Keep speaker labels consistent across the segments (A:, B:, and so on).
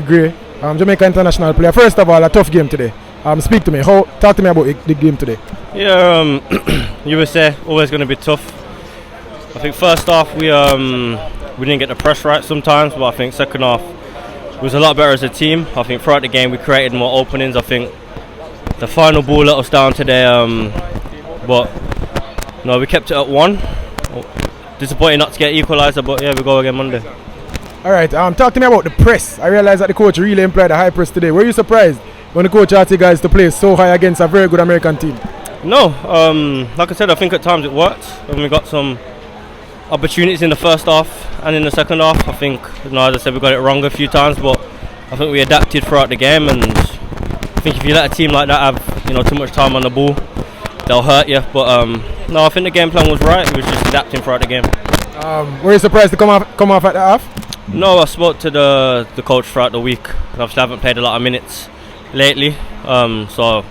A: Great. Jamaica international player. First of all, a tough game today. Speak to me. Talk to me about the game today.
B: Yeah, USA always going to be tough. I think first half we didn't get the press right sometimes, but I think second half was a lot better as a team. I think throughout the game we created more openings. I think the final ball let us down today, but no, we kept it at 1. Disappointing not to get equaliser, but yeah, we go again Monday.
A: All right. Talk to me about the press. I realized that the coach really employed a high press today. Were you surprised when the coach asked you guys to play so high against a very good American team?
B: No, like I said, I think at times it worked, and we got some opportunities in the first half and in the second half. I think, as I said, we got it wrong a few times, but I think we adapted throughout the game. And I think if you let a team like that have too much time on the ball, they'll hurt you. But no, I think the game plan was right. It was just adapting throughout the game.
A: Were you surprised to come off at the half?
B: No, I spoke to the coach throughout the week. Obviously, I haven't played a lot of minutes lately, so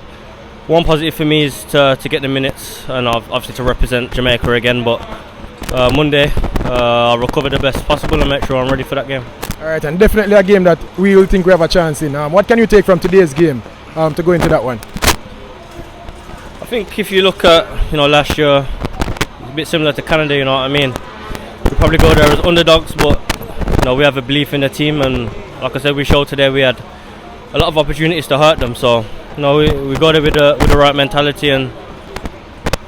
B: one positive for me is to get the minutes and obviously to represent Jamaica again. But Monday, I'll recover the best possible and make sure I'm ready for that game.
A: All right, and definitely a game that we will think we have a chance in. What can you take from today's game to go into that one?
B: I think if you look at last year, it's a bit similar to Canada. You know what I mean? We probably go there as underdogs, but we have a belief in the team, and like I said, we showed today we had a lot of opportunities to hurt them. So we got it with the right mentality, and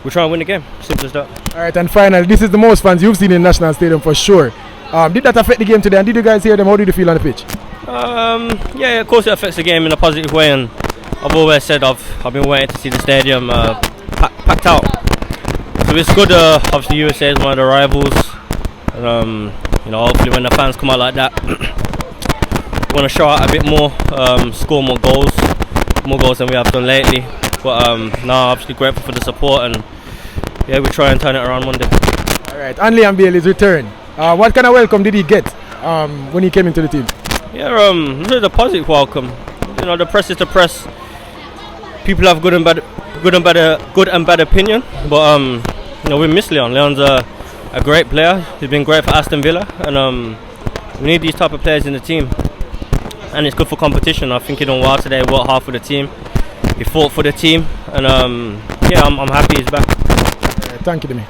B: we try and win the game. Simple as that.
A: All right, and finally, this is the most fans you've seen in National Stadium for sure. Did that affect the game today? And did you guys hear them? How did you feel on the pitch?
B: Yeah, of course it affects the game in a positive way, and I've always said I've been waiting to see the stadium packed out. So it's good. Obviously, USA is one of the rivals, and hopefully when the fans come out like that, want to show out a bit more, score more goals than we have done lately. But no, obviously grateful for the support, and yeah, we try and turn it around Monday.
A: All right, and Liam Bailey's return. What kind of welcome did he get when he came into the team?
B: Yeah, this is a positive welcome. The press is the press. People have good and bad opinion, but we miss Leon. Leon's a great player. He's been great for Aston Villa, and we need these type of players in the team. And it's good for competition. I think he done well today. Worked hard for the team. He fought for the team, and yeah, I'm happy he's back.
A: Thank you, Demi.